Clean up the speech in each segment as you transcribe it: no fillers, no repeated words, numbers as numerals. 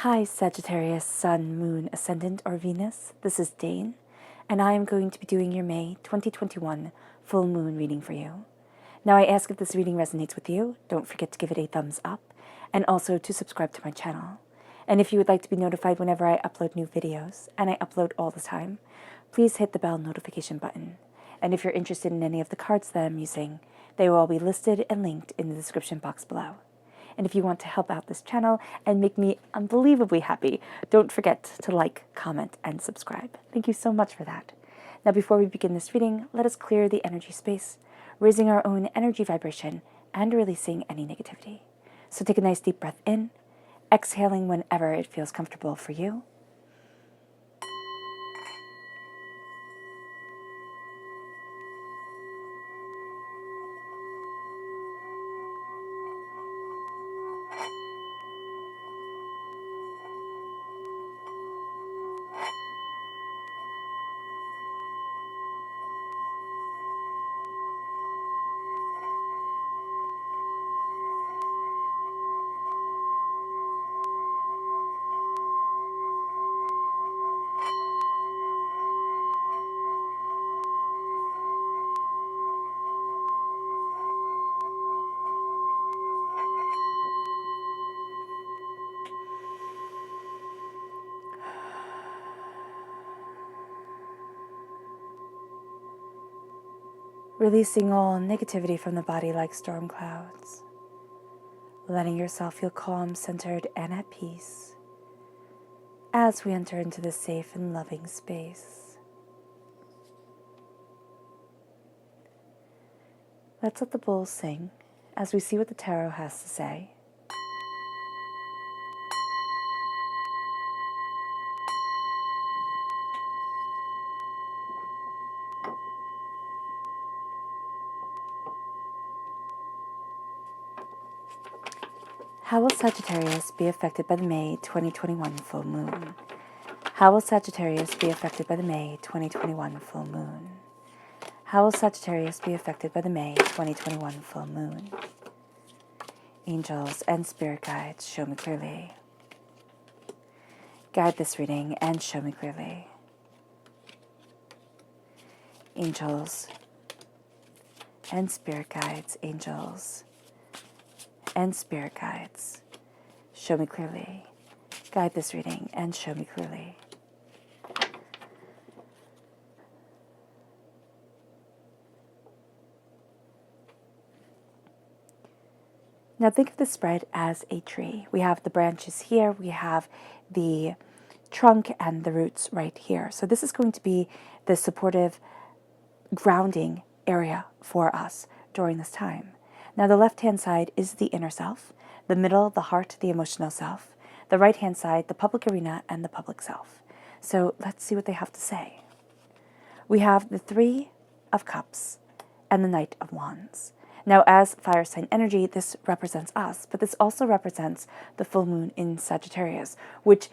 Hi Sagittarius, Sun, Moon, Ascendant, or Venus. This is Dane, and I am going to be doing your May 2021 full moon reading for you. Now I ask if this reading resonates with you, don't forget to give it a thumbs up, and also to subscribe to my channel. And if you would like to be notified whenever I upload new videos, and I upload all the time, please hit the bell notification button. And if you're interested in any of the cards that I'm using, they will all be listed and linked in the description box below. And if you want to help out this channel and make me unbelievably happy, don't forget to like, comment, and subscribe. Thank you so much for that. Now, before we begin this reading, let us clear the energy space, raising our own energy vibration and releasing any negativity. So take a nice deep breath in, exhaling whenever it feels comfortable for you. Releasing all negativity from the body like storm clouds. Letting yourself feel calm, centered, and at peace as we enter into this safe and loving space. Let's let the bowls sing as we see what the tarot has to say. How will Sagittarius be affected by the May 2021 full moon? How will Sagittarius be affected by the May 2021 full moon? How will Sagittarius be affected by the May 2021 full moon? Angels and spirit guides, show me clearly. Guide this reading and show me clearly. Angels and spirit guides, angels and spirit guides, show me clearly. Guide this reading and show me clearly. Now think of the spread as a tree. We have the branches here, we have the trunk and the roots right here. So this is going to be the supportive grounding area for us during this time. Now the left-hand side is the inner self, the middle, the heart, the emotional self, the right-hand side, the public arena, and the public self. So let's see what they have to say. We have the Three of Cups and the Knight of Wands. Now, as fire sign energy, this represents us, but this also represents the full moon in Sagittarius, which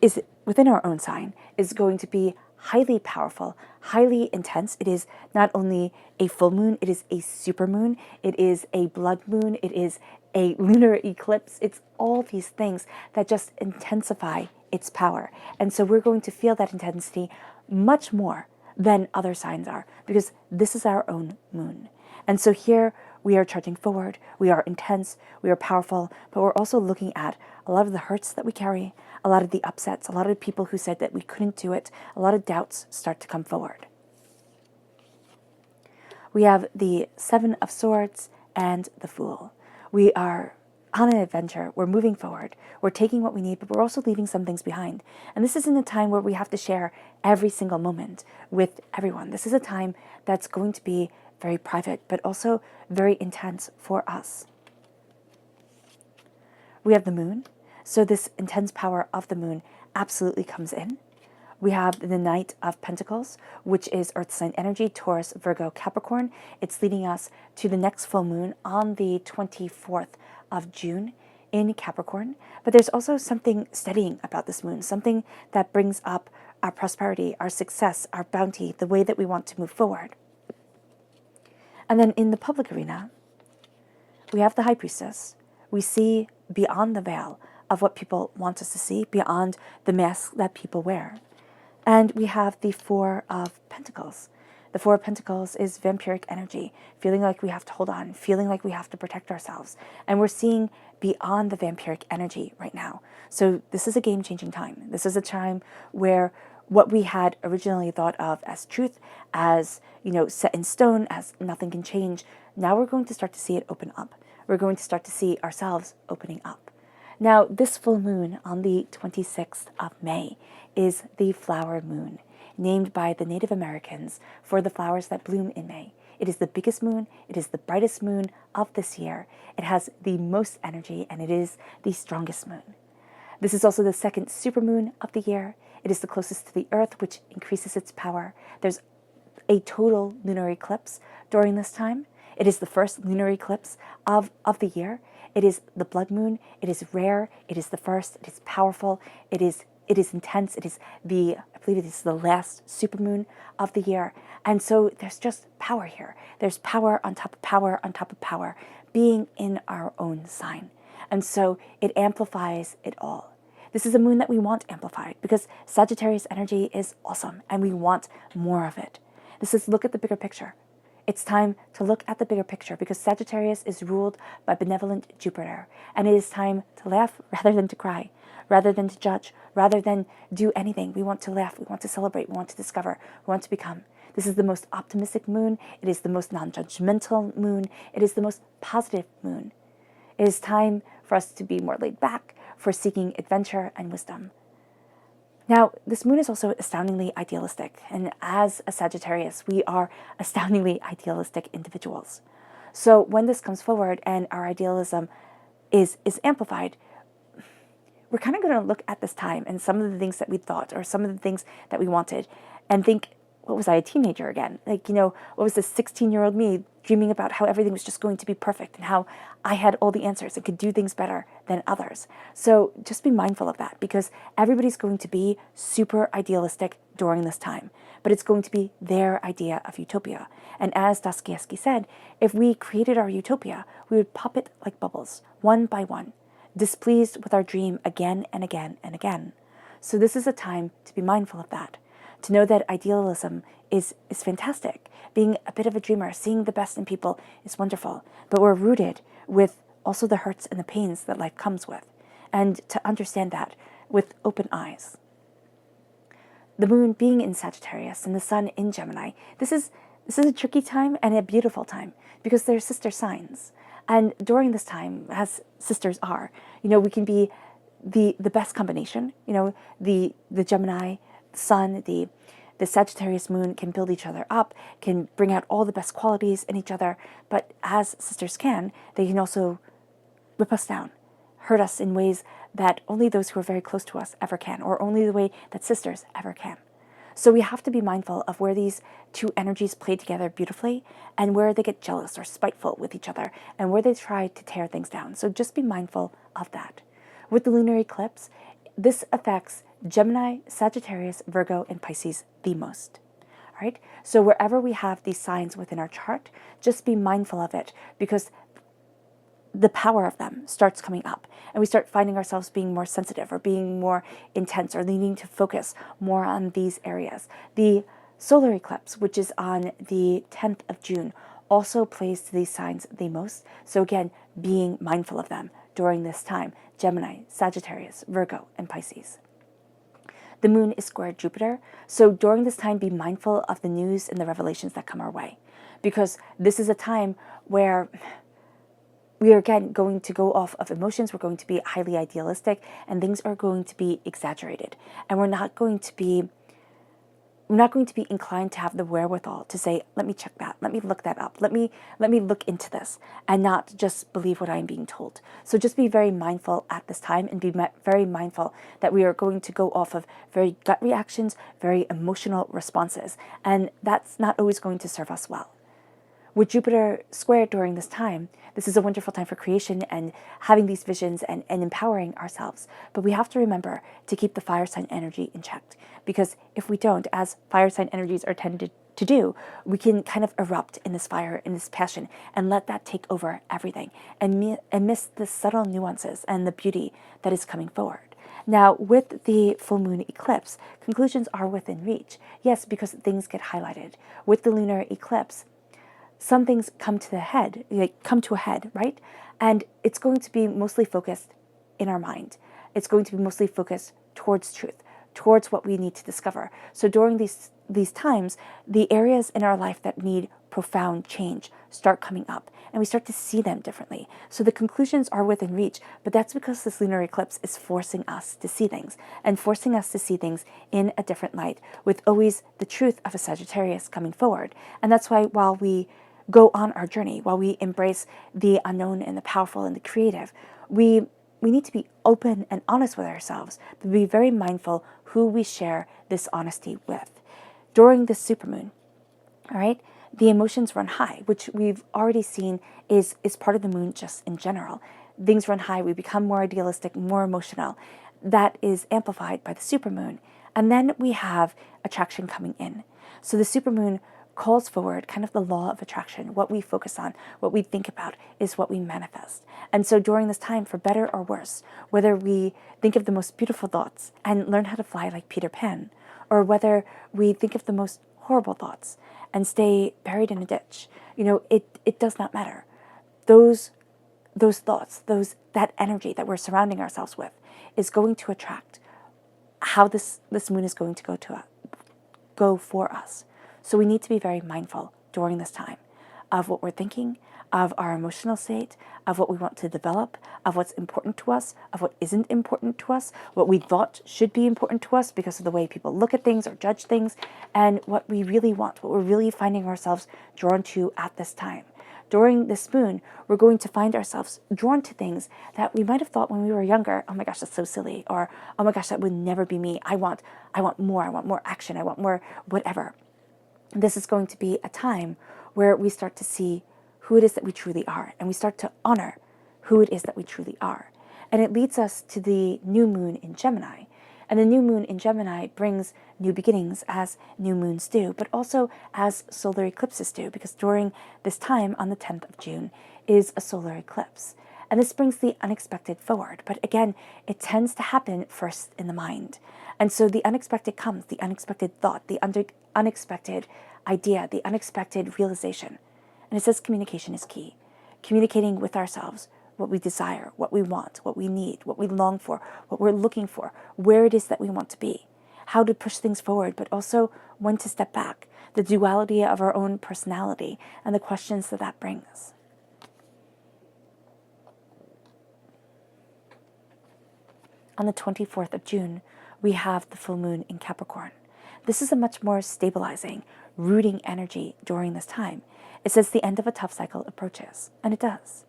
is within our own sign, is going to be highly powerful, highly intense. It is not only a full moon, it is a supermoon, it is a blood moon, it is a lunar eclipse. It's all these things that just intensify its power. And so we're going to feel that intensity much more than other signs are, because this is our own moon. And so here we are charging forward, we are intense, we are powerful, but we're also looking at a lot of the hurts that we carry, a lot of the upsets, a lot of people who said that we couldn't do it, a lot of doubts start to come forward. We have the Seven of Swords and the Fool. We are on an adventure, we're moving forward, we're taking what we need, but we're also leaving some things behind. And this isn't a time where we have to share every single moment with everyone. This is a time that's going to be very private, but also very intense for us. We have the moon. So this intense power of the moon absolutely comes in. We have the Knight of Pentacles, which is earth sign energy, Taurus, Virgo, Capricorn. It's leading us to the next full moon on the 24th of June in Capricorn. But there's also something steadying about this moon, something that brings up our prosperity, our success, our bounty, the way that we want to move forward. And then in the public arena, we have the High Priestess. We see beyond the veil of what people want us to see, beyond the mask that people wear. And we have the Four of Pentacles. The Four of Pentacles is vampiric energy, feeling like we have to hold on, feeling like we have to protect ourselves. And we're seeing beyond the vampiric energy right now. So this is a game-changing time. This is a time where what we had originally thought of as truth, as, set in stone, as nothing can change, now we're going to start to see it open up. We're going to start to see ourselves opening up. Now, this full moon on the 26th of May is the flower moon, named by the Native Americans for the flowers that bloom in May. It is the biggest moon, it is the brightest moon of this year, it has the most energy, and it is the strongest moon. This is also the second supermoon of the year. It is the closest to the Earth, which increases its power. There's a total lunar eclipse during this time. It is the first lunar eclipse of the year. It is the blood moon. It is rare. It is the first. It is powerful. It is intense. It is I believe it is the last supermoon of the year. And so there's just power here. There's power on top of power on top of power being in our own sign. And so it amplifies it all. This is a moon that we want amplified because Sagittarius energy is awesome and we want more of it. This is look at the bigger picture. It's time to look at the bigger picture because Sagittarius is ruled by benevolent Jupiter, and it is time to laugh rather than to cry, rather than to judge, rather than do anything. We want to laugh, we want to celebrate, we want to discover, we want to become. This is the most optimistic moon. It is the most non-judgmental moon. It is the most positive moon. It is time for us to be more laid back, for seeking adventure and wisdom. Now, this moon is also astoundingly idealistic, and as a Sagittarius, we are astoundingly idealistic individuals. So when this comes forward and our idealism is amplified, we're kind of going to look at this time and some of the things that we thought or some of the things that we wanted and think, what was I, a teenager again? What was this 16-year-old me dreaming about how everything was just going to be perfect and how I had all the answers and could do things better than others. So just be mindful of that because everybody's going to be super idealistic during this time, but it's going to be their idea of utopia. And as Dostoevsky said, if we created our utopia, we would pop it like bubbles, one by one, displeased with our dream again and again and again. So this is a time to be mindful of that. To know that idealism is fantastic. Being a bit of a dreamer, seeing the best in people is wonderful. But we're rooted with also the hurts and the pains that life comes with. And to understand that with open eyes. The moon being in Sagittarius and the sun in Gemini, this is a tricky time and a beautiful time because they're sister signs. And during this time, as sisters are, we can be the best combination. The Gemini sun, the Sagittarius moon can build each other up, can bring out all the best qualities in each other, but as sisters can, they can also rip us down, hurt us in ways that only those who are very close to us ever can, or only the way that sisters ever can. So we have to be mindful of where these two energies play together beautifully and where they get jealous or spiteful with each other and where they try to tear things down. So just be mindful of that. With the lunar eclipse, this affects Gemini, Sagittarius, Virgo, and Pisces the most. All right? So wherever we have these signs within our chart, just be mindful of it because the power of them starts coming up and we start finding ourselves being more sensitive or being more intense or needing to focus more on these areas. The solar eclipse, which is on the 10th of June, also plays to these signs the most. So again, being mindful of them during this time. Gemini, Sagittarius, Virgo, and Pisces. The moon is square Jupiter, so during this time be mindful of the news and the revelations that come our way, because this is a time where we are again going to go off of emotions, we're going to be highly idealistic, and things are going to be exaggerated, and we're not going to be inclined to have the wherewithal to say, let me check that, let me look that up, let me look into this, and not just believe what I'm being told. So just be very mindful at this time and be very mindful that we are going to go off of very gut reactions, very emotional responses, and that's not always going to serve us well. With Jupiter squared during this time, this is a wonderful time for creation and having these visions and empowering ourselves. But we have to remember to keep the fire sign energy in check. Because if we don't, as fire sign energies are tended to do, we can kind of erupt in this fire, in this passion, and let that take over everything, and miss the subtle nuances and the beauty that is coming forward. Now, with the full moon eclipse, conclusions are within reach. Yes, because things get highlighted. With the lunar eclipse, some things come to a head, right? And it's going to be mostly focused in our mind. It's going to be mostly focused towards truth, towards what we need to discover. So during these times, the areas in our life that need profound change start coming up, and we start to see them differently. So the conclusions are within reach, but that's because this lunar eclipse is forcing us to see things, and forcing us to see things in a different light, with always the truth of a Sagittarius coming forward. And that's why while we go on our journey, while we embrace the unknown and the powerful and the creative, we need to be open and honest with ourselves, but be very mindful who we share this honesty with. During this supermoon, all right, the emotions run high, which we've already seen is part of the moon just in general. Things run high, we become more idealistic, more emotional. That is amplified by the supermoon. And then we have attraction coming in. So the supermoon calls forward kind of the law of attraction. What we focus on, what we think about is what we manifest. And so during this time, for better or worse, whether we think of the most beautiful thoughts and learn how to fly like Peter Pan, or whether we think of the most horrible thoughts and stay buried in a ditch, it does not matter. Those thoughts, that energy that we're surrounding ourselves with is going to attract how this moon is going to go for us. So we need to be very mindful during this time of what we're thinking, of our emotional state, of what we want to develop, of what's important to us, of what isn't important to us, what we thought should be important to us because of the way people look at things or judge things, and what we really want, what we're really finding ourselves drawn to at this time. During this moon, we're going to find ourselves drawn to things that we might have thought when we were younger, oh my gosh, that's so silly, or oh my gosh, that would never be me. I want more action, I want more whatever. This is going to be a time where we start to see who it is that we truly are, and we start to honor who it is that we truly are. And it leads us to the new moon in Gemini. And the new moon in Gemini brings new beginnings, as new moons do, but also as solar eclipses do, because during this time on the 10th of June is a solar eclipse. And this brings the unexpected forward. But again, it tends to happen first in the mind. And so the unexpected comes, the unexpected thought, the unexpected idea, the unexpected realization. And it says communication is key. Communicating with ourselves what we desire, what we want, what we need, what we long for, what we're looking for, where it is that we want to be, how to push things forward, but also when to step back, the duality of our own personality and the questions that brings. On the 24th of June, we have the full moon in Capricorn. This is a much more stabilizing, rooting energy during this time. It says the end of a tough cycle approaches, and it does.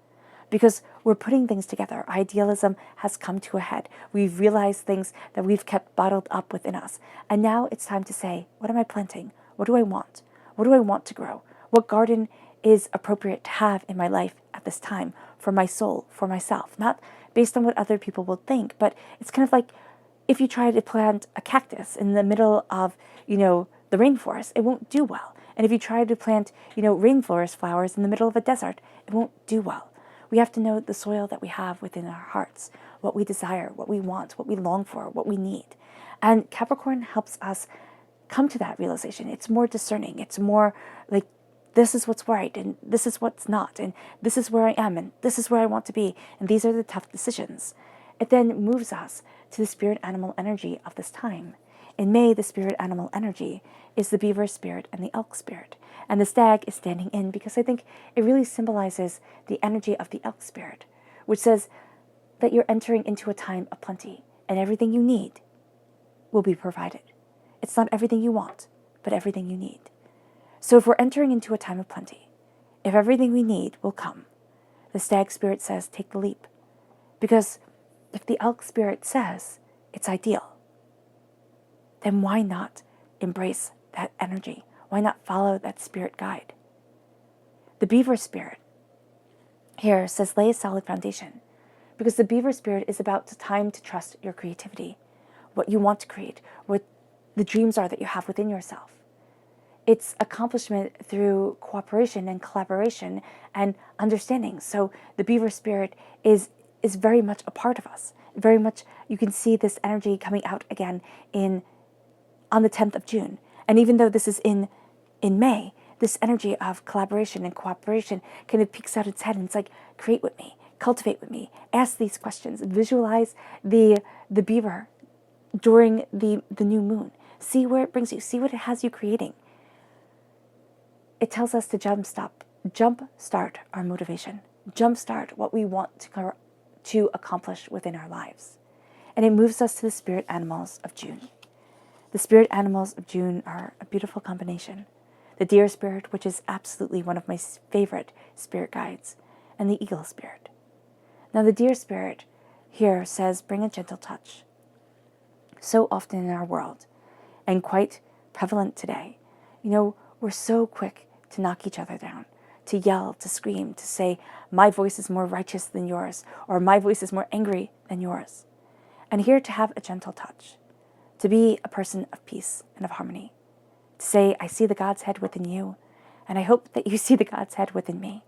Because we're putting things together. Idealism has come to a head. We've realized things that we've kept bottled up within us. And now it's time to say, what am I planting? What do I want? What do I want to grow? What garden is appropriate to have in my life at this time for my soul, for myself? Not based on what other people will think, but it's kind of like if you try to plant a cactus in the middle of, the rainforest, it won't do well. And if you try to plant, rainforest flowers in the middle of a desert, it won't do well. We have to know the soil that we have within our hearts, what we desire, what we want, what we long for, what we need. And Capricorn helps us come to that realization. It's more discerning. It's more like, this is what's right, and this is what's not, and this is where I am, and this is where I want to be, and these are the tough decisions. It then moves us to the spirit animal energy of this time. In May, the spirit animal energy is the beaver spirit and the elk spirit. And the stag is standing in because I think it really symbolizes the energy of the elk spirit, which says that you're entering into a time of plenty and everything you need will be provided. It's not everything you want, but everything you need. So if we're entering into a time of plenty, if everything we need will come, the stag spirit says, take the leap. Because if the elk spirit says it's ideal, then why not embrace that energy? Why not follow that spirit guide? The beaver spirit here says lay a solid foundation, because the beaver spirit is about the time to trust your creativity, what you want to create, what the dreams are that you have within yourself. It's accomplishment through cooperation and collaboration and understanding. So the beaver spirit is very much a part of us. Very much, you can see this energy coming out again on the 10th of June. And even though this is in May, this energy of collaboration and cooperation kind of peeks out its head and it's like, create with me, cultivate with me, ask these questions, visualize the beaver during the new moon. See where it brings you, see what it has you creating. It tells us to jumpstart our motivation, jumpstart what we want to accomplish within our lives. And it moves us to the spirit animals of June. The spirit animals of June are a beautiful combination. The deer spirit, which is absolutely one of my favorite spirit guides, and the eagle spirit. Now the deer spirit here says, bring a gentle touch. So often in our world, and quite prevalent today, we're so quick to knock each other down, to yell, to scream, to say, my voice is more righteous than yours, or my voice is more angry than yours. And here to have a gentle touch, to be a person of peace and of harmony, to say, I see the God's head within you, and I hope that you see the God's head within me,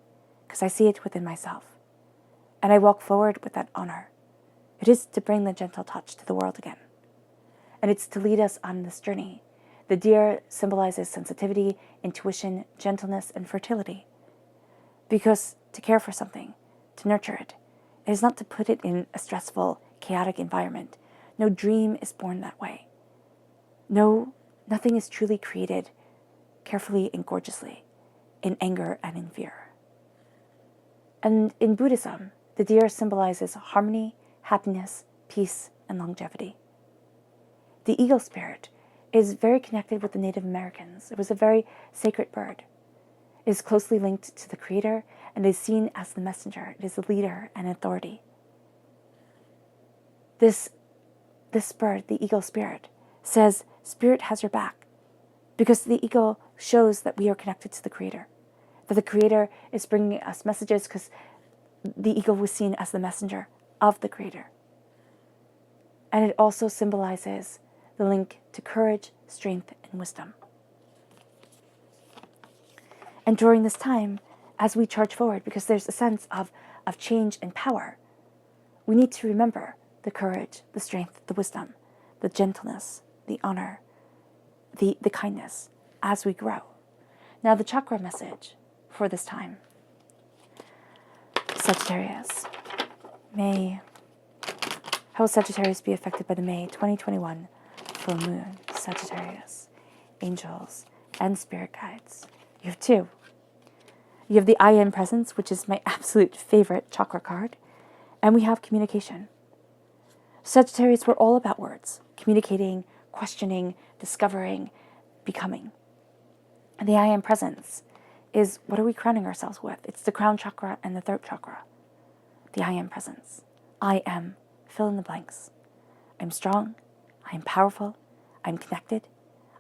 because I see it within myself. And I walk forward with that honor. It is to bring the gentle touch to the world again. And it's to lead us on this journey. The deer symbolizes sensitivity, intuition, gentleness, and fertility. Because to care for something, to nurture it, is not to put it in a stressful, chaotic environment. No dream is born that way. No, nothing is truly created carefully and gorgeously, in anger and in fear. And in Buddhism, the deer symbolizes harmony, happiness, peace, and longevity. The eagle spirit is very connected with the Native Americans. It was a very sacred bird. It is closely linked to the Creator and is seen as the messenger. It is a leader and authority. This bird, the eagle spirit, says spirit has your back because the eagle shows that we are connected to the Creator, that the Creator is bringing us messages because the eagle was seen as the messenger of the Creator. And it also symbolizes the link to courage, strength, and wisdom. And during this time, as we charge forward, because there's a sense of change and power, we need to remember the courage, the strength, the wisdom, the gentleness, the honor, the kindness as we grow. Now the chakra message for this time. Sagittarius. How will Sagittarius be affected by the May 2021 full moon? Sagittarius, angels, and spirit guides. You have two. You have the I Am Presence, which is my absolute favorite chakra card, and we have communication. Sagittarius, we're all about words, communicating, questioning, discovering, becoming. And the I Am Presence is, what are we crowning ourselves with? It's the crown chakra and the throat chakra. The I Am Presence. I am, fill in the blanks. I'm strong, I am powerful, I'm connected,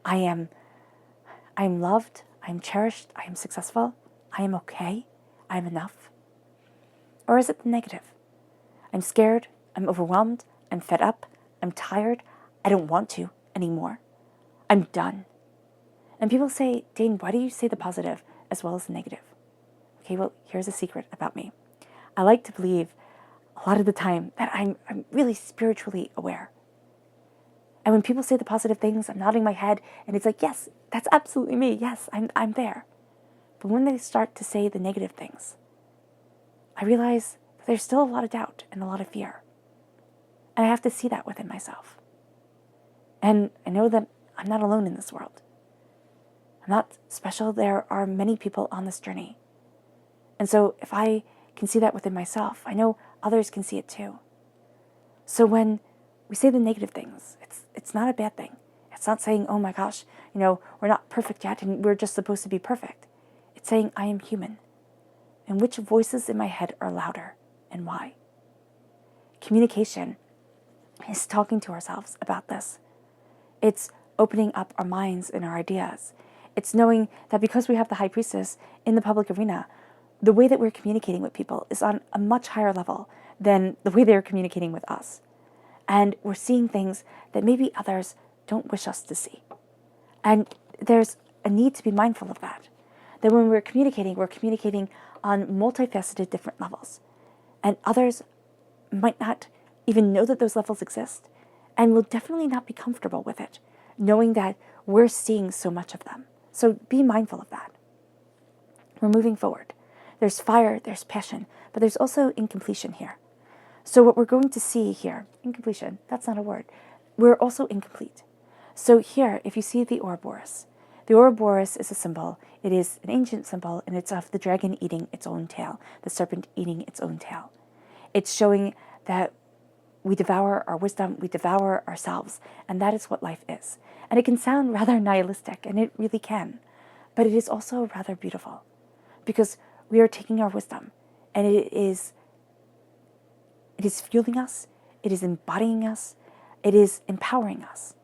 I am loved, I am cherished, I am successful, I am okay, I am enough. Or is it the negative? I'm scared, I'm overwhelmed, I'm fed up, I'm tired, I don't want to anymore. I'm done. And people say, Dane, why do you say the positive as well as the negative? Okay, well, here's a secret about me. I like to believe a lot of the time that I'm really spiritually aware. And when people say the positive things, I'm nodding my head and it's like, yes, that's absolutely me. Yes, I'm there. But when they start to say the negative things, I realize that there's still a lot of doubt and a lot of fear. And I have to see that within myself. And I know that I'm not alone in this world. I'm not special. There are many people on this journey. And so if I can see that within myself, I know others can see it too. So when we say the negative things, it's not a bad thing. It's not saying, oh my gosh, we're not perfect yet and we're just supposed to be perfect. It's saying I am human. And which voices in my head are louder and why? Communication is talking to ourselves about this. It's opening up our minds and our ideas. It's knowing that because we have the High Priestess in the public arena, the way that we're communicating with people is on a much higher level than the way they're communicating with us. And we're seeing things that maybe others don't wish us to see. And there's a need to be mindful of that. That when we're communicating on multifaceted different levels. And others might not even know that those levels exist and will definitely not be comfortable with it, knowing that we're seeing so much of them. So be mindful of that. We're moving forward. There's fire, there's passion, but there's also incompletion here. So what we're going to see here, incompletion, that's not a word. We're also incomplete. So here, if you see the Ouroboros is a symbol. It is an ancient symbol, and it's of the dragon eating its own tail, the serpent eating its own tail. It's showing that we devour our wisdom, we devour ourselves, and that is what life is. And it can sound rather nihilistic, and it really can, but it is also rather beautiful, because we are taking our wisdom, and it is fueling us, it is embodying us, it is empowering us.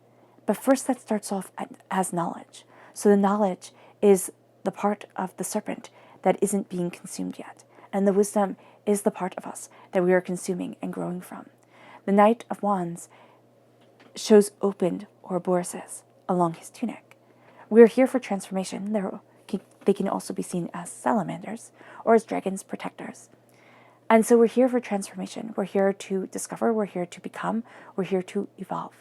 But first that starts off as knowledge. So the knowledge is the part of the serpent that isn't being consumed yet. And the wisdom is the part of us that we are consuming and growing from. The Knight of Wands shows opened Ouroboroses along his tunic. We are here for transformation. They can also be seen as salamanders or as dragons' protectors. And so we're here for transformation. We're here to discover. We're here to become. We're here to evolve.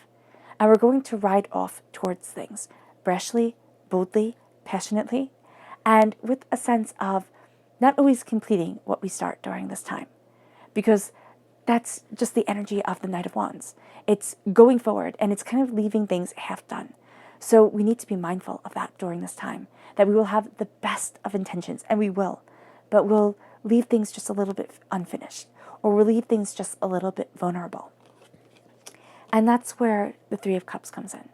And we're going to ride off towards things brashly, boldly, passionately, and with a sense of not always completing what we start during this time. Because that's just the energy of the Knight of Wands. It's going forward, and it's kind of leaving things half done. So we need to be mindful of that during this time, that we will have the best of intentions, and we will, but we'll leave things just a little bit unfinished, or we'll leave things just a little bit vulnerable. And that's where the Three of Cups comes in.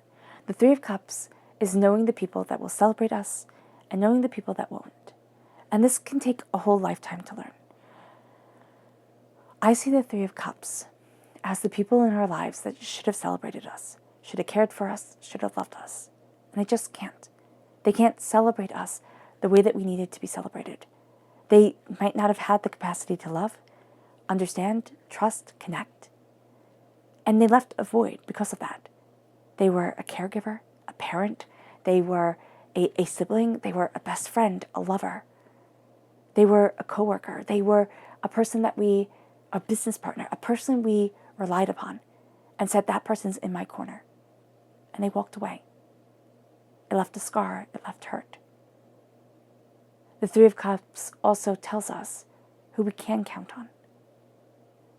The Three of Cups is knowing the people that will celebrate us and knowing the people that won't. And this can take a whole lifetime to learn. I see the Three of Cups as the people in our lives that should have celebrated us, should have cared for us, should have loved us. And they just can't. They can't celebrate us the way that we needed to be celebrated. They might not have had the capacity to love, understand, trust, connect. And they left a void because of that. They were a caregiver, a parent. They were a sibling. They were a best friend, a lover. They were a coworker. They were a person a business partner, a person we relied upon and said, that person's in my corner. And they walked away. It left a scar. It left hurt. The Three of Cups also tells us who we can count on.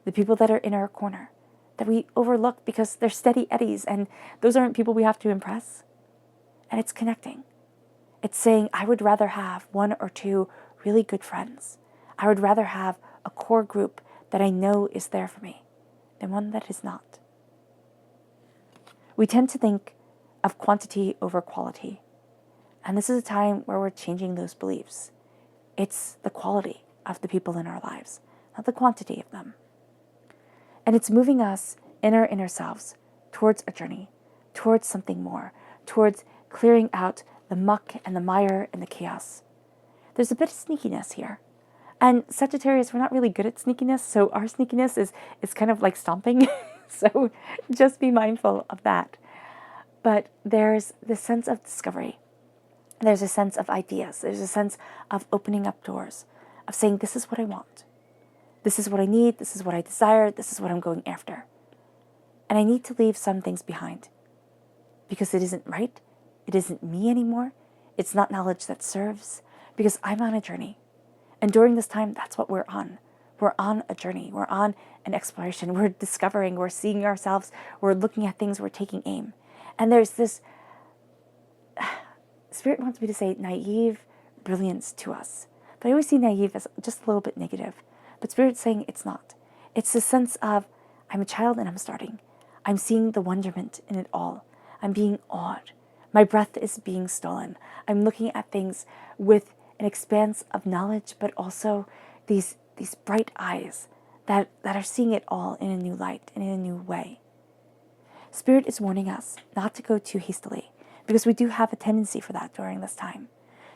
The people that are in our corner, that we overlook because they're steady eddies, and those aren't people we have to impress. And it's connecting. It's saying, I would rather have one or two really good friends. I would rather have a core group that I know is there for me than one that is not. We tend to think of quantity over quality. And this is a time where we're changing those beliefs. It's the quality of the people in our lives, not the quantity of them. And it's moving us in our inner selves towards a journey, towards something more, towards clearing out the muck and the mire and the chaos. There's a bit of sneakiness here. And Sagittarius, we're not really good at sneakiness, so our sneakiness is kind of like stomping. So just be mindful of that. But there's this sense of discovery. There's a sense of ideas. There's a sense of opening up doors, of saying, this is what I want. This is what I need. This is what I desire. This is what I'm going after. And I need to leave some things behind because it isn't right. It isn't me anymore. It's not knowledge that serves because I'm on a journey. And during this time, that's what we're on. We're on a journey. We're on an exploration. We're discovering. We're seeing ourselves. We're looking at things. We're taking aim. And there's this, Spirit wants me to say naive brilliance to us. But I always see naive as just a little bit negative. But Spirit's saying it's not. It's the sense of, I'm a child and I'm starting. I'm seeing the wonderment in it all. I'm being awed. My breath is being stolen. I'm looking at things with an expanse of knowledge, but also these bright eyes that are seeing it all in a new light and in a new way. Spirit is warning us not to go too hastily, because we do have a tendency for that during this time.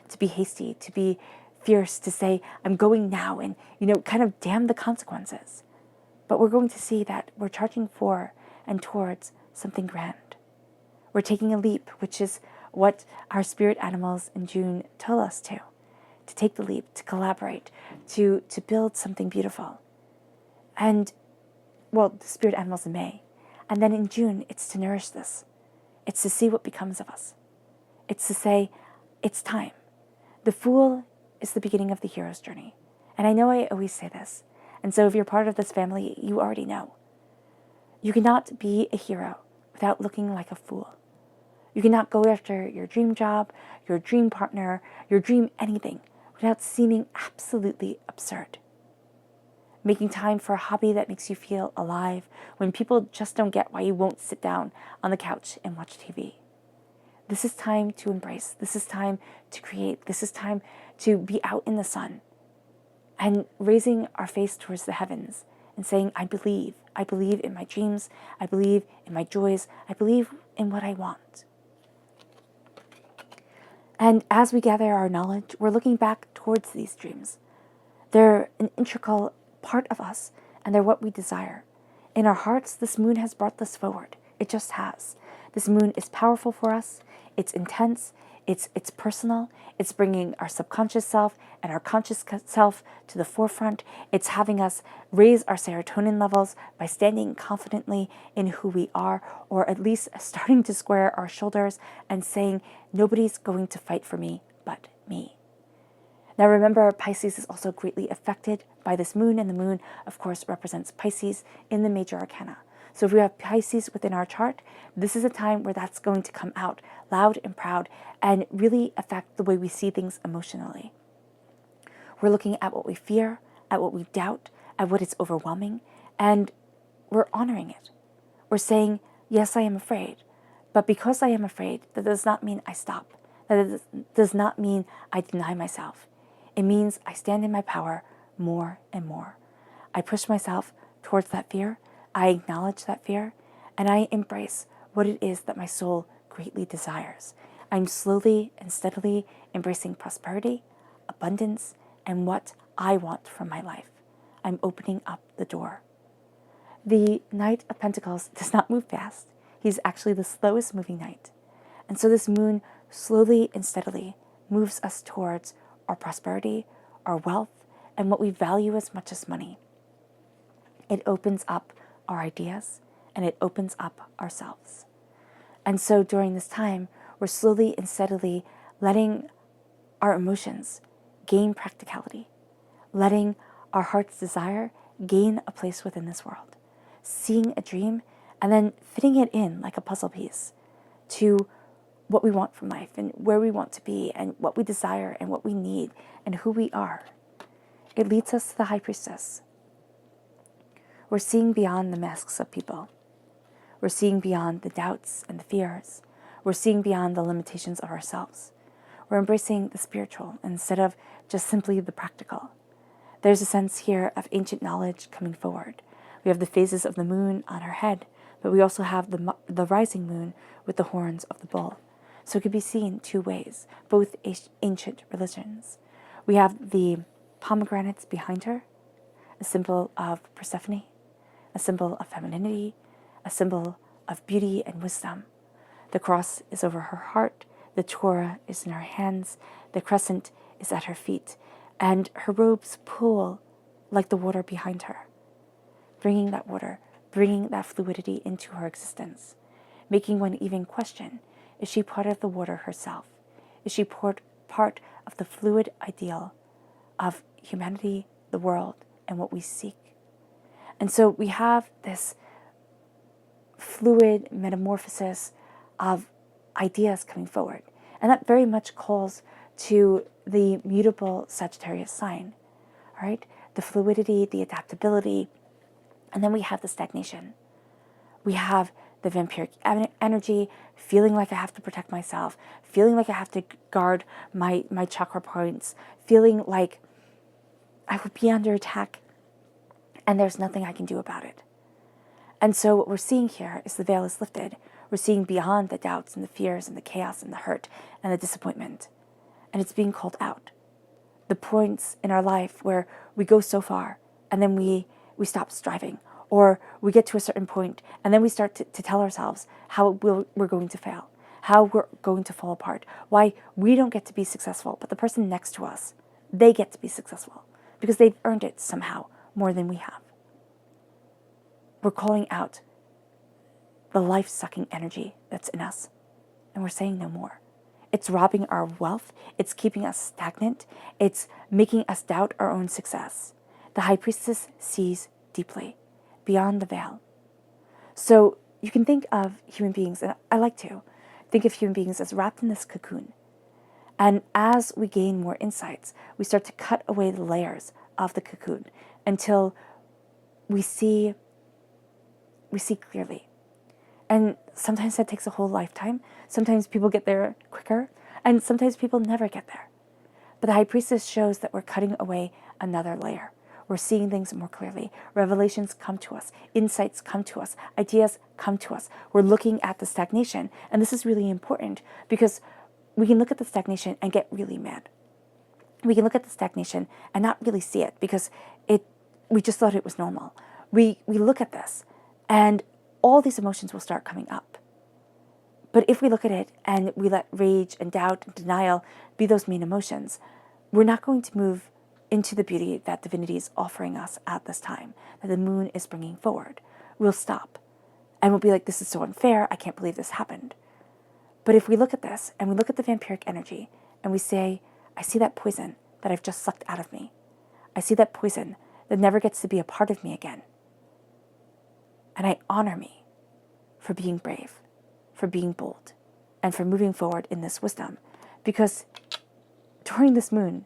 To be hasty, to be fierce, to say, I'm going now, and, kind of damn the consequences. But we're going to see that we're charging for and towards something grand. We're taking a leap, which is what our spirit animals in June told us to take the leap, to collaborate, to build something beautiful. And, well, the spirit animals in May. And then in June, it's to nourish this. It's to see what becomes of us. It's to say, it's time. The Fool is the beginning of the hero's journey. And I know I always say this. And so if you're part of this family, you already know. You cannot be a hero without looking like a fool. You cannot go after your dream job, your dream partner, your dream anything without seeming absolutely absurd. Making time for a hobby that makes you feel alive when people just don't get why you won't sit down on the couch and watch TV. This is time to embrace. This is time to create. This is time to be out in the sun and raising our face towards the heavens and saying, I believe. I believe in my dreams. I believe in my joys. I believe in what I want. And as we gather our knowledge, we're looking back towards these dreams. They're an integral part of us, and they're what we desire. In our hearts, this moon has brought this forward. It just has. This moon is powerful for us. It's intense. It's personal. It's bringing our subconscious self and our conscious self to the forefront. It's having us raise our serotonin levels by standing confidently in who we are, or at least starting to square our shoulders and saying, nobody's going to fight for me but me. Now remember, Pisces is also greatly affected by this moon, and the moon, of course, represents Pisces in the major arcana. So if we have Pisces within our chart, this is a time where that's going to come out loud and proud and really affect the way we see things emotionally. We're looking at what we fear, at what we doubt, at what is overwhelming, and we're honoring it. We're saying, yes, I am afraid, but because I am afraid, that does not mean I stop. That does not mean I deny myself. It means I stand in my power more and more. I push myself towards that fear. I acknowledge that fear, and I embrace what it is that my soul greatly desires. I'm slowly and steadily embracing prosperity, abundance, and what I want from my life. I'm opening up the door. The Knight of Pentacles does not move fast. He's actually the slowest moving knight. And so this moon slowly and steadily moves us towards our prosperity, our wealth, and what we value as much as money. It opens up our ideas, and it opens up ourselves. And so during this time, we're slowly and steadily letting our emotions gain practicality, letting our heart's desire gain a place within this world, seeing a dream and then fitting it in like a puzzle piece to what we want from life and where we want to be and what we desire and what we need and who we are. It leads us to the High Priestess. We're seeing beyond the masks of people. We're seeing beyond the doubts and the fears. We're seeing beyond the limitations of ourselves. We're embracing the spiritual instead of just simply the practical. There's a sense here of ancient knowledge coming forward. We have the phases of the moon on her head, but we also have the rising moon with the horns of the bull. So it could be seen two ways, both ancient religions. We have the pomegranates behind her, a symbol of Persephone, a symbol of femininity, a symbol of beauty and wisdom. The cross is over her heart, the Torah is in her hands, the crescent is at her feet, and her robes pool like the water behind her, bringing that water, bringing that fluidity into her existence, making one even question, is she part of the water herself? Is she part of the fluid ideal of humanity, the world, and what we seek? And so we have this fluid metamorphosis of ideas coming forward. And that very much calls to the mutable Sagittarius sign, right? The fluidity, the adaptability, and then we have the stagnation. We have the Vampiric Energy, feeling like I have to protect myself, feeling like I have to guard my chakra points, feeling like I would be under attack and there's nothing I can do about it. And so what we're seeing here is the veil is lifted. We're seeing beyond the doubts and the fears and the chaos and the hurt and the disappointment. And it's being called out. The points in our life where we go so far and then we stop striving, or we get to a certain point and then we start to tell ourselves how we're going to fail, how we're going to fall apart, why we don't get to be successful, but the person next to us, they get to be successful because they've earned it somehow more than we have. We're calling out the life-sucking energy that's in us, and we're saying no more. It's robbing our wealth. It's keeping us stagnant. It's making us doubt our own success. The High Priestess sees deeply, beyond the veil. So you can think of human beings, and I like to think of human beings as wrapped in this cocoon. And as we gain more insights, we start to cut away the layers of the cocoon until we see clearly. And sometimes that takes a whole lifetime. Sometimes people get there quicker, and sometimes people never get there. But the High Priestess shows that we're cutting away another layer. We're seeing things more clearly. Revelations come to us. Insights come to us. Ideas come to us. We're looking at the stagnation. And this is really important because we can look at the stagnation and get really mad. We can look at the stagnation and not really see it because we just thought it was normal. We look at this and all these emotions will start coming up. But if we look at it and we let rage and doubt and denial be those main emotions, we're not going to move into the beauty that divinity is offering us at this time, that the moon is bringing forward. We'll stop and we'll be like, this is so unfair. I can't believe this happened. But if we look at this and we look at the vampiric energy and we say, I see that poison that I've just sucked out of me. I see that poison that never gets to be a part of me again. And I honor me for being brave, for being bold, and for moving forward in this wisdom. Because during this moon,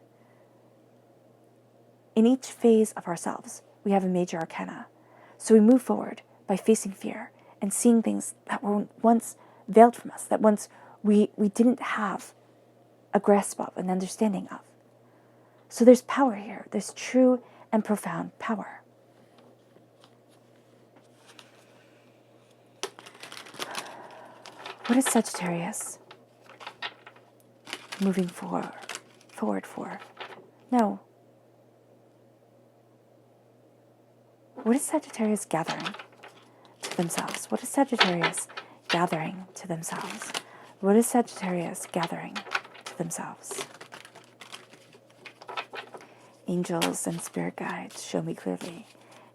in each phase of ourselves, we have a major arcana. So we move forward by facing fear and seeing things that were once veiled from us, that once we didn't have a grasp of, an understanding of. So there's power here. There's true and profound power. What is Sagittarius moving forward for? No. What is Sagittarius gathering to themselves? What is Sagittarius gathering to themselves? What is Sagittarius gathering to themselves? Angels and spirit guides, show me clearly.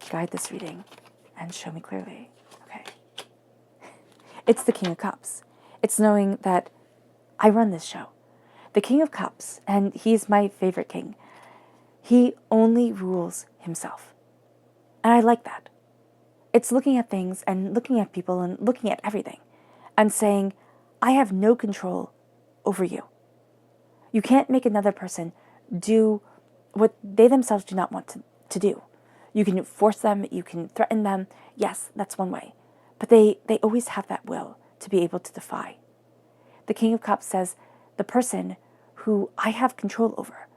Guide this reading and show me clearly. Okay. It's the King of Cups. It's knowing that I run this show. The King of Cups, and he's my favorite king, he only rules himself. And I like that. It's looking at things and looking at people and looking at everything and saying, I have no control over you. You can't make another person do what they themselves do not want to do. You can force them, you can threaten them. Yes, that's one way. But they always have that will to be able to defy. The King of Cups says, the person who I have control over,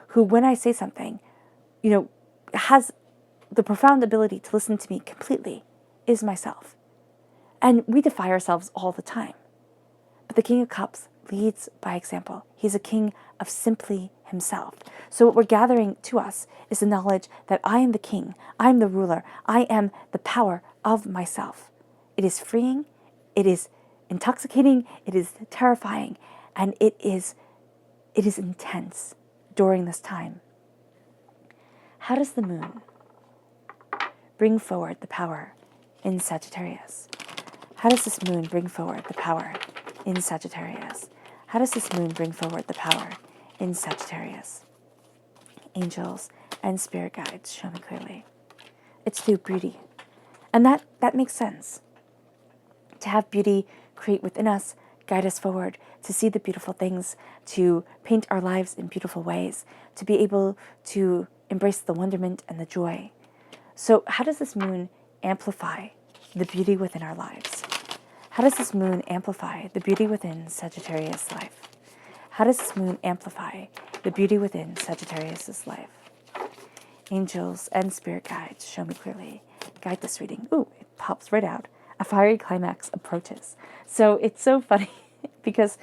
who when I say something, has the profound ability to listen to me completely, is myself. And we defy ourselves all the time. But the King of Cups leads by example. He's a king of simply himself. So what we're gathering to us is the knowledge that I am the king, I am the ruler, I am the power of myself. It is freeing, it is intoxicating, it is terrifying, and it is intense during this time. How does the moon bring forward the power in Sagittarius? How does this moon bring forward the power in Sagittarius? How does this moon bring forward the power in Sagittarius? Angels and spirit guides, show me clearly. It's through beauty. And that makes sense. To have beauty create within us, guide us forward, to see the beautiful things, to paint our lives in beautiful ways, to be able to embrace the wonderment and the joy. So how does this moon amplify the beauty within our lives? How does this moon amplify the beauty within Sagittarius' life? How does this moon amplify the beauty within Sagittarius' life? Angels and spirit guides, show me clearly. Guide this reading. Ooh, it pops right out. A fiery climax approaches. So it's so funny because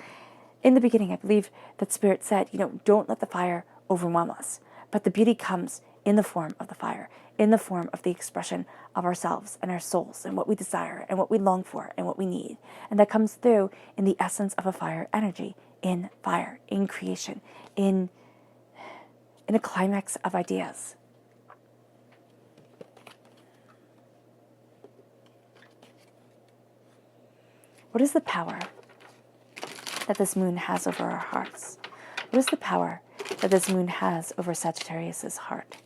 in the beginning, I believe that Spirit said, don't let the fire overwhelm us. But the beauty comes in the form of the fire. in the form of the expression of ourselves and our souls and what we desire and what we long for and what we need. And that comes through in the essence of a fire energy, in fire, in creation, in a climax of ideas. What is the power that this moon has over our hearts? What is the power that this moon has over Sagittarius's heart?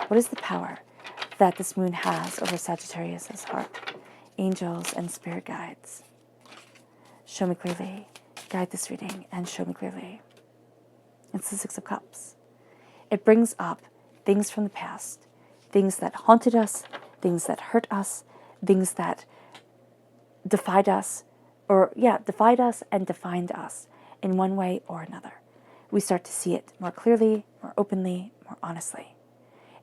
What is the power that this moon has over Sagittarius's heart? Angels and spirit guides, show me clearly. Guide this reading and show me clearly. It's the Six of Cups. It brings up things from the past, things that haunted us, things that hurt us, things that defied us, defied us and defined us in one way or another. We start to see it more clearly, more openly, more honestly.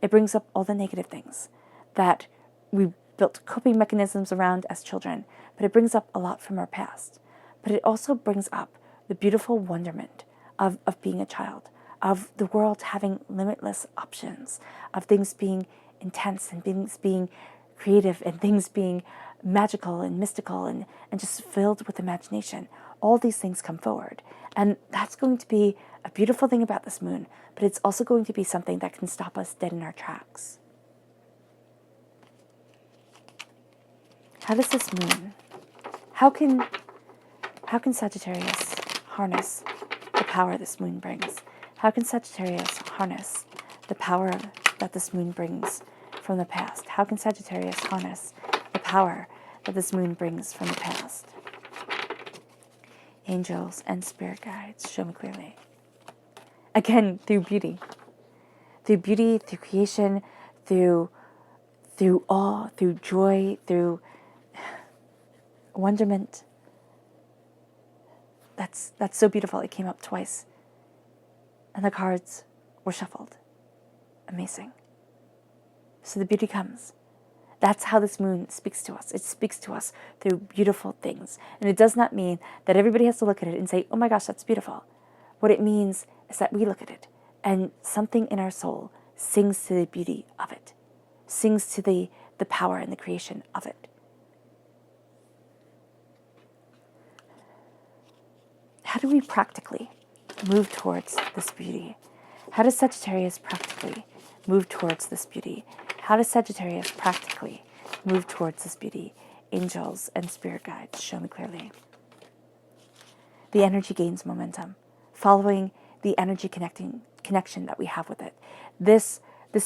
It brings up all the negative things that we built coping mechanisms around as children, but it brings up a lot from our past. But it also brings up the beautiful wonderment of being a child, of the world having limitless options, of things being intense and things being creative and things being magical and mystical and just filled with imagination. All these things come forward. And that's going to be a beautiful thing about this moon, but it's also going to be something that can stop us dead in our tracks. How does this moon, how can Sagittarius harness the power this moon brings? How can Sagittarius harness the power that this moon brings from the past? How can Sagittarius harness the power that this moon brings from the past? Angels and spirit guides, show me clearly. Again, through beauty, through creation, through awe, through joy, through wonderment. That's so beautiful. It came up twice. And the cards were shuffled. Amazing. So the beauty comes. That's how this moon speaks to us. It speaks to us through beautiful things. And it does not mean that everybody has to look at it and say, oh my gosh, that's beautiful. What it means is that we look at it and something in our soul sings to the beauty of it, sings to the power and the creation of it. How do we practically move towards this beauty? How does Sagittarius practically move towards this beauty? How does Sagittarius practically move towards this beauty? Angels and spirit guides, show me clearly. The energy gains momentum, following the energy connection that we have with it. This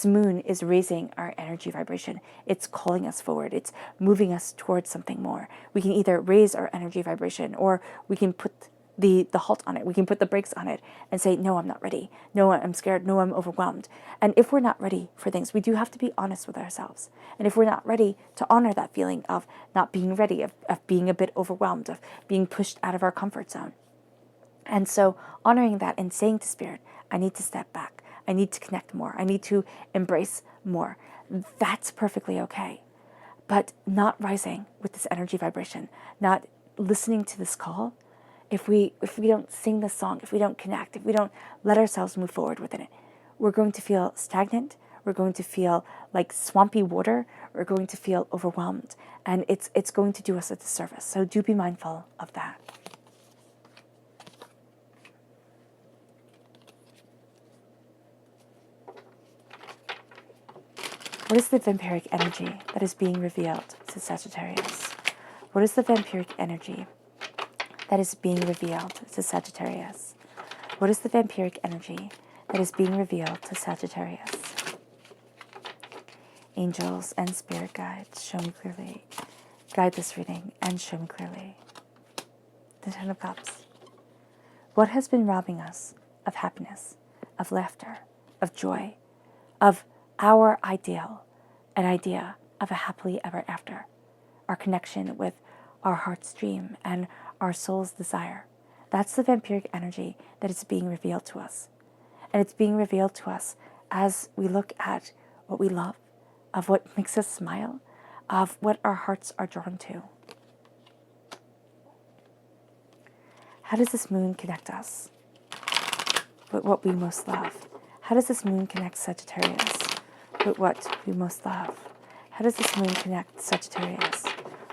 moon is raising our energy vibration. It's calling us forward. It's moving us towards something more. We can either raise our energy vibration or we can put the halt on it. We can put the brakes on it and say, no, I'm not ready. No, I'm scared. No, I'm overwhelmed. And if we're not ready for things, we do have to be honest with ourselves. And if we're not ready to honor that feeling of not being ready, of being a bit overwhelmed, of being pushed out of our comfort zone. And so honoring that and saying to Spirit, I need to step back. I need to connect more. I need to embrace more. That's perfectly okay. But not rising with this energy vibration, not listening to this call, if we don't sing this song, if we don't connect, if we don't let ourselves move forward within it, we're going to feel stagnant. We're going to feel like swampy water. We're going to feel overwhelmed. And it's going to do us a disservice. So do be mindful of that. What is the vampiric energy that is being revealed to Sagittarius? What is the vampiric energy that is being revealed to Sagittarius? What is the vampiric energy that is being revealed to Sagittarius? Angels and spirit guides, show me clearly. Guide this reading and show me clearly. The Ten of Cups. What has been robbing us of happiness, of laughter, of joy, of our ideal, an idea of a happily ever after, our connection with our heart's dream and our soul's desire? That's the vampiric energy that is being revealed to us. And it's being revealed to us as we look at what we love, of what makes us smile, of what our hearts are drawn to. How does this moon connect us with what we most love? How does this moon connect Sagittarius with what we most love? How does this moon connect Sagittarius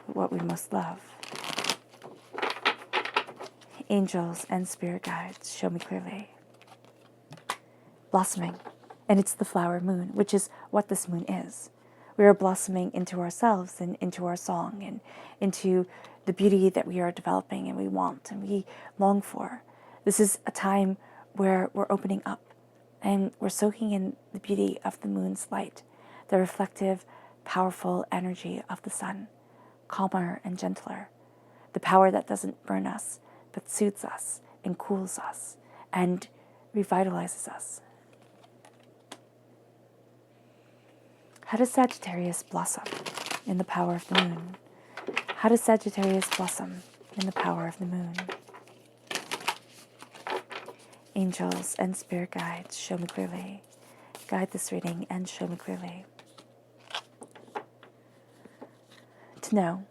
with what we most love? Angels and spirit guides, show me clearly. Blossoming. And it's the flower moon, which is what this moon is. We are blossoming into ourselves and into our song and into the beauty that we are developing and we want and we long for. This is a time where we're opening up and we're soaking in the beauty of the moon's light, the reflective, powerful energy of the sun, calmer and gentler, the power that doesn't burn us, but soothes us and cools us and revitalizes us. How does Sagittarius blossom in the power of the moon? How does Sagittarius blossom in the power of the moon? Angels and spirit guides, show me clearly. Guide this reading and show me clearly. To know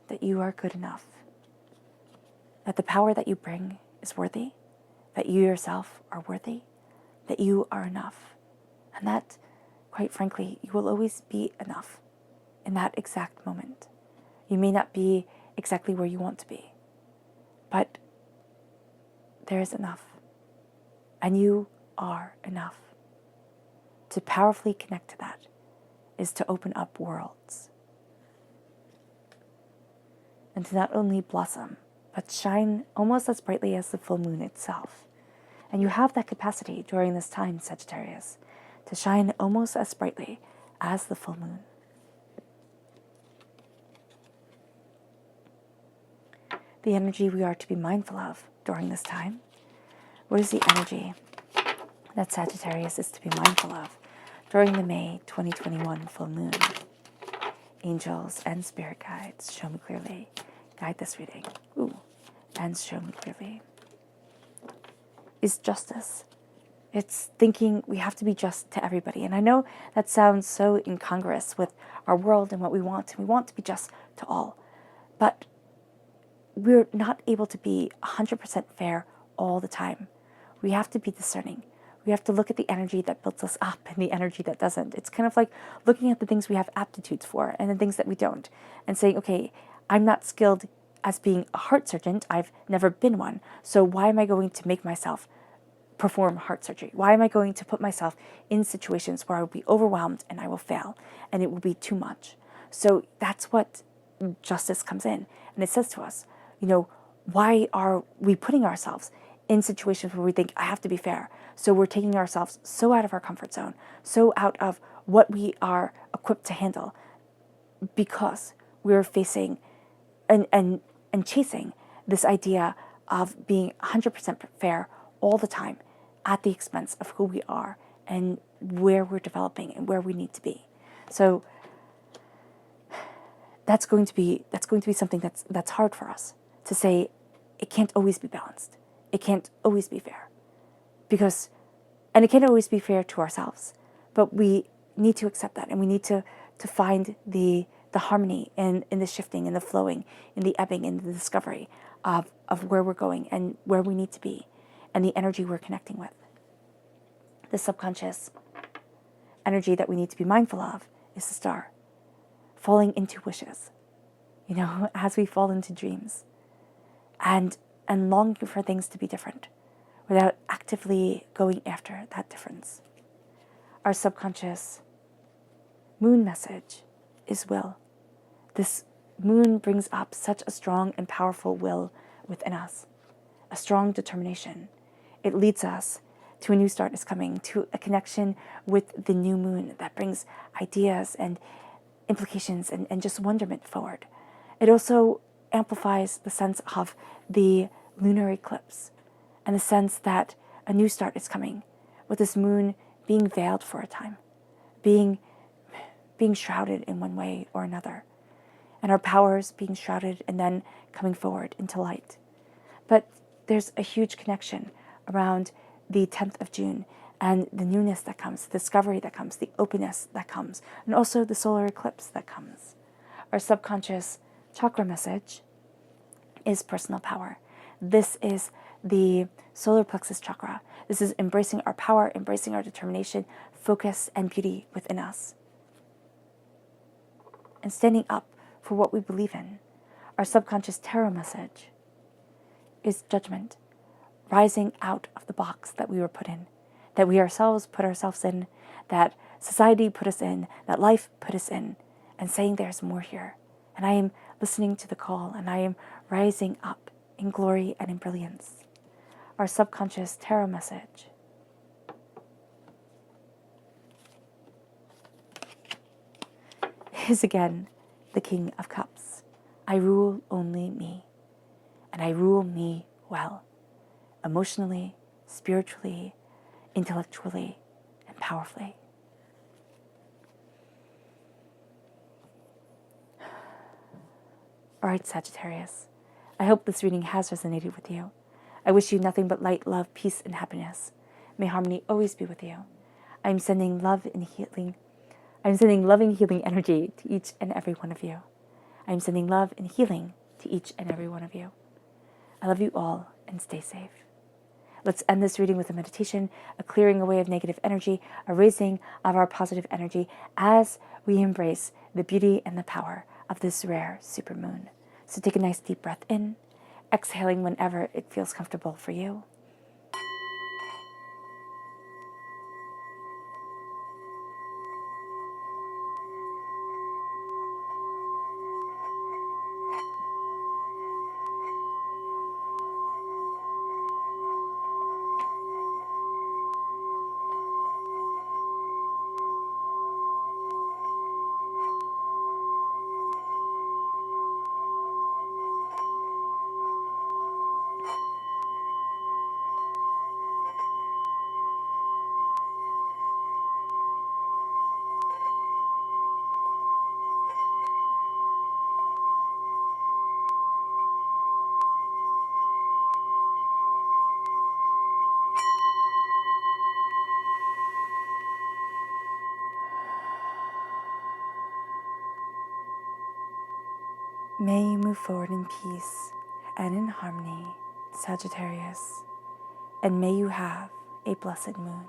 that you are good enough, that the power that you bring is worthy, that you yourself are worthy, that you are enough, and that, quite frankly, you will always be enough in that exact moment. You may not be exactly where you want to be, but there is enough, and you are enough. To powerfully connect to that is to open up worlds, and to not only blossom, but shine almost as brightly as the full moon itself. And you have that capacity during this time, Sagittarius, to shine almost as brightly as the full moon. The energy we are to be mindful of during this time. What is the energy that Sagittarius is to be mindful of during the May 2021 full moon? Angels and spirit guides, show me clearly. Guide this reading. And show me clearly. Is justice. It's thinking we have to be just to everybody. And I know that sounds so incongruous with our world and what we want. We want to be just to all. But we're not able to be 100% fair all the time. We have to be discerning. We have to look at the energy that builds us up and the energy that doesn't. It's kind of like looking at the things we have aptitudes for and the things that we don't. And saying, okay, I'm not skilled as being a heart surgeon. I've never been one. So why am I going to make myself perform heart surgery? Why am I going to put myself in situations where I will be overwhelmed and I will fail and it will be too much? So that's what justice comes in. And it says to us, why are we putting ourselves in situations where we think I have to be fair? So we're taking ourselves so out of our comfort zone, so out of what we are equipped to handle, because we're facing and chasing this idea of being 100% fair all the time at the expense of who we are and where we're developing and where we need to be. So that's going to be something that's hard for us to say. It can't always be balanced. It can't always be fair, and it can't always be fair to ourselves. But we need to accept that, and we need to find the harmony in the shifting, in the flowing, in the ebbing, in the discovery of where we're going and where we need to be, and the energy we're connecting with. The subconscious energy that we need to be mindful of is the star, falling into wishes, as we fall into dreams, and longing for things to be different without actively going after that difference. Our subconscious moon message is will. This moon brings up such a strong and powerful will within us, a strong determination. It leads us to a new start is coming, to a connection with the new moon that brings ideas and implications and just wonderment forward. It also amplifies the sense of the lunar eclipse and the sense that a new start is coming, with this moon being veiled for a time, being shrouded in one way or another, and our powers being shrouded and then coming forward into light. But there's a huge connection around the 10th of June and the newness that comes, the discovery that comes, the openness that comes, and also the solar eclipse that comes. Our subconscious chakra message is personal power. This is the solar plexus chakra This is embracing our power, embracing our determination, focus, and beauty within us. And standing up for what we believe in. Our subconscious tarot message is judgment, rising out of the box that we were put in, that we ourselves put ourselves in, that society put us in, that life put us in, and saying there's more here. And I am listening to the call, and I am rising up in glory and in brilliance. Our subconscious tarot message is again the King of Cups. I rule only me, and I rule me well, emotionally, spiritually, intellectually, and powerfully. All right, Sagittarius, I hope this reading has resonated with you. I wish you nothing but light, love, peace, and happiness. May harmony always be with you. I am sending love and healing. I am sending loving, healing energy to each and every one of you. I am sending love and healing to each and every one of you. I love you all, and stay safe. Let's end this reading with a meditation, a clearing away of negative energy, a raising of our positive energy as we embrace the beauty and the power of this rare supermoon. So take a nice deep breath in, exhaling whenever it feels comfortable for you. May you move forward in peace and in harmony, Sagittarius, and may you have a blessed moon.